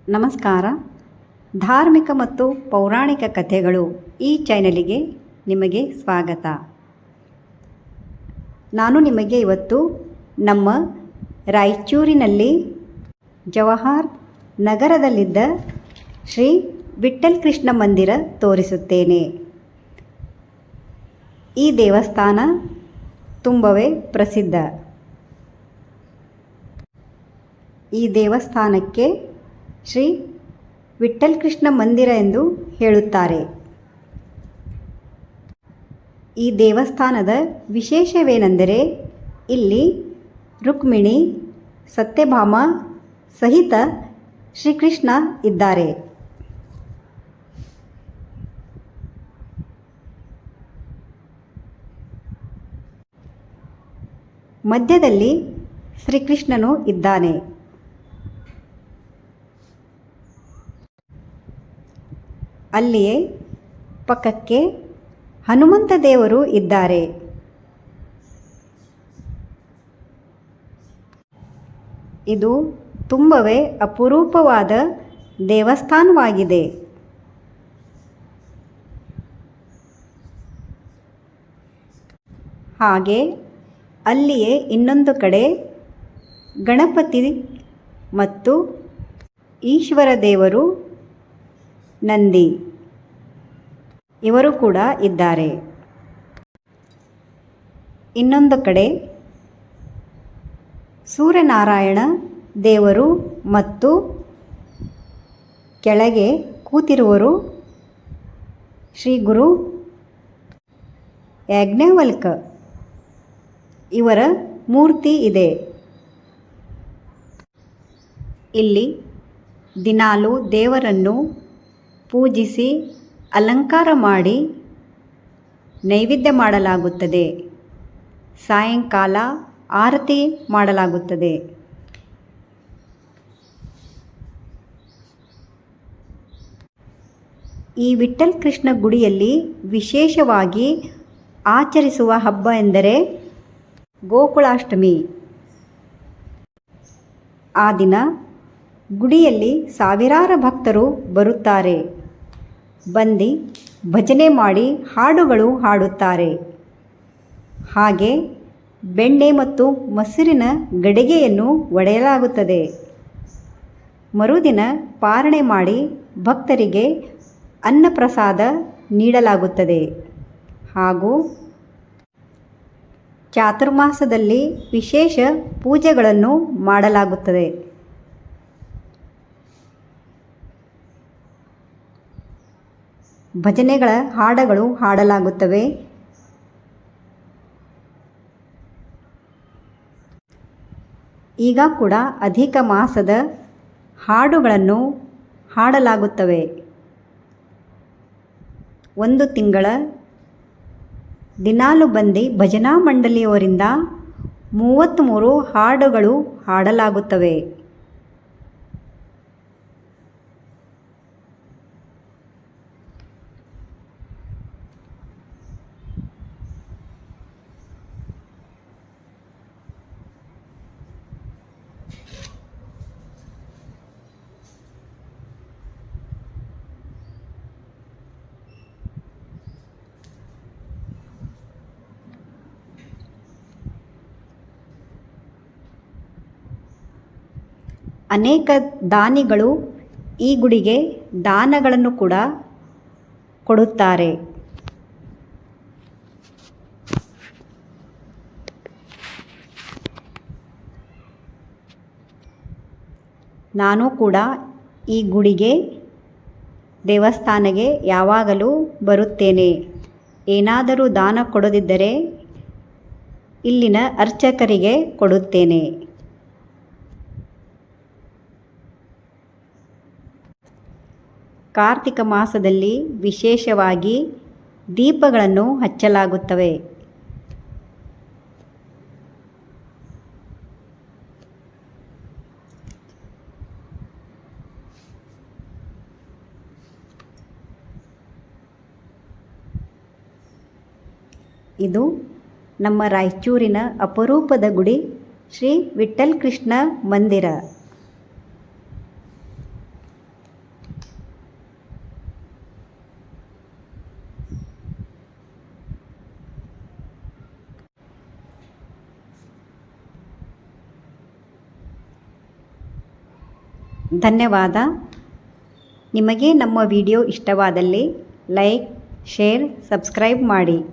ನಮಸ್ಕಾರ. ಧಾರ್ಮಿಕ ಮತ್ತು ಪೌರಾಣಿಕ ಕಥೆಗಳು ಈ ಚಾನಲಿಗೆ ನಿಮಗೆ ಸ್ವಾಗತ. ನಾನು ನಿಮಗೆ ಇವತ್ತು ನಮ್ಮ ರಾಯಚೂರಿನಲ್ಲಿ ಜವಾಹರ್ ನಗರದಲ್ಲಿದ್ದ ಶ್ರೀ ವಿಠ್ಠಲ್ ಕೃಷ್ಣ ಮಂದಿರ ತೋರಿಸುತ್ತೇನೆ. ಈ ದೇವಸ್ಥಾನ ತುಂಬವೇ ಪ್ರಸಿದ್ಧ. ಈ ದೇವಸ್ಥಾನಕ್ಕೆ ಶ್ರೀ ವಿಠ್ಠಲ್ ಕೃಷ್ಣ ಮಂದಿರ ಎಂದು ಹೇಳುತ್ತಾರೆ. ಈ ದೇವಸ್ಥಾನದ ವಿಶೇಷವೇನೆಂದರೆ ಇಲ್ಲಿ ರುಕ್ಮಿಣಿ, ಸತ್ಯಭಾಮ ಸಹಿತ ಶ್ರೀಕೃಷ್ಣ ಇದ್ದಾರೆ. ಮಧ್ಯದಲ್ಲಿ ಶ್ರೀಕೃಷ್ಣನು ಇದ್ದಾನೆ. ಅಲ್ಲಿಯೇ ಪಕ್ಕಕ್ಕೆ ಹನುಮಂತ ದೇವರು ಇದ್ದಾರೆ. ಇದು ತುಂಬವೇ ಅಪರೂಪವಾದ ದೇವಸ್ಥಾನವಾಗಿದೆ. ಹಾಗೆ ಅಲ್ಲಿಯೇ ಇನ್ನೊಂದು ಕಡೆ ಗಣಪತಿ ಮತ್ತು ಈಶ್ವರ ದೇವರು, ನಂದಿ ಇವರು ಕೂಡ ಇದ್ದಾರೆ. ಇನ್ನೊಂದು ಕಡೆ ಸೂರ್ಯನಾರಾಯಣ ದೇವರು ಮತ್ತು ಕೆಳಗೆ ಕೂತಿರುವರು ಶ್ರೀ ಗುರು ಯಾಜ್ಞವಲ್ಕ ಇವರ ಮೂರ್ತಿ ಇದೆ. ಇಲ್ಲಿ ದಿನಾಲೂ ದೇವರನ್ನು ಪೂಜಿಸಿ ಅಲಂಕಾರ ಮಾಡಿ ನೈವೇದ್ಯ ಮಾಡಲಾಗುತ್ತದೆ. ಸಾಯಂಕಾಲ ಆರತಿ ಮಾಡಲಾಗುತ್ತದೆ. ಈ ವಿಠ್ಠಲ್ ಕೃಷ್ಣ ಗುಡಿಯಲ್ಲಿ ವಿಶೇಷವಾಗಿ ಆಚರಿಸುವ ಹಬ್ಬ ಎಂದರೆ ಗೋಕುಳಾಷ್ಟಮಿ. ಆ ದಿನ ಗುಡಿಯಲ್ಲಿ ಸಾವಿರಾರು ಭಕ್ತರು ಬರುತ್ತಾರೆ. ಬಂದು ಭಜನೆ ಮಾಡಿ ಹಾಡುಗಳು ಹಾಡುತ್ತಾರೆ. ಹಾಗೆ ಬೆಣ್ಣೆ ಮತ್ತು ಮೊಸರಿನ ಗಡಿಗೆಯನ್ನು ಒಡೆಯಲಾಗುತ್ತದೆ. ಮರುದಿನ ಪಾರಣೆ ಮಾಡಿ ಭಕ್ತರಿಗೆ ಅನ್ನಪ್ರಸಾದ ನೀಡಲಾಗುತ್ತದೆ. ಹಾಗೂ ಚಾತುರ್ಮಾಸದಲ್ಲಿ ವಿಶೇಷ ಪೂಜೆಗಳನ್ನು ಮಾಡಲಾಗುತ್ತದೆ. ಭಜನೆಗಳ ಹಾಡುಗಳು ಹಾಡಲಾಗುತ್ತವೆ. ಈಗ ಕೂಡ ಅಧಿಕ ಮಾಸದ ಹಾಡುಗಳನ್ನು ಹಾಡಲಾಗುತ್ತವೆ. ಒಂದು ತಿಂಗಳ ದಿನಾಲು ಬಂದು ಭಜನಾ ಮಂಡಳಿಯವರಿಂದ 33 ಹಾಡುಗಳು ಹಾಡಲಾಗುತ್ತವೆ. ಅನೇಕ ದಾನಿಗಳು ಈ ಗುಡಿಗೆ ದಾನಗಳನ್ನು ಕೂಡ ಕೊಡುತ್ತಾರೆ. ನಾನು ಕೂಡ ಈ ಗುಡಿಗೆ ದೇವಸ್ಥಾನಕ್ಕೆ ಯಾವಾಗಲೂ ಬರುತ್ತೇನೆ. ಏನಾದರೂ ದಾನ ಕೊಡದಿದ್ದರೆ ಇಲ್ಲಿನ ಅರ್ಚಕರಿಗೆ ಕೊಡುತ್ತೇನೆ. ಕಾರ್ತಿಕ ಮಾಸದಲ್ಲಿ ವಿಶೇಷವಾಗಿ ದೀಪಗಳನ್ನು ಹಚ್ಚಲಾಗುತ್ತವೆ. ಇದು ನಮ್ಮ ರಾಯಚೂರಿನ ಅಪರೂಪದ ಗುಡಿ ಶ್ರೀ ವಿಠ್ಠಲ್ ಕೃಷ್ಣ ಮಂದಿರ. ಧನ್ಯವಾದ. ನಿಮಗೆ ನಮ್ಮ ವಿಡಿಯೋ ಇಷ್ಟವಾದಲ್ಲಿ ಲೈಕ್, ಶೇರ್, ಸಬ್ಸ್ಕ್ರೈಬ್ ಮಾಡಿ.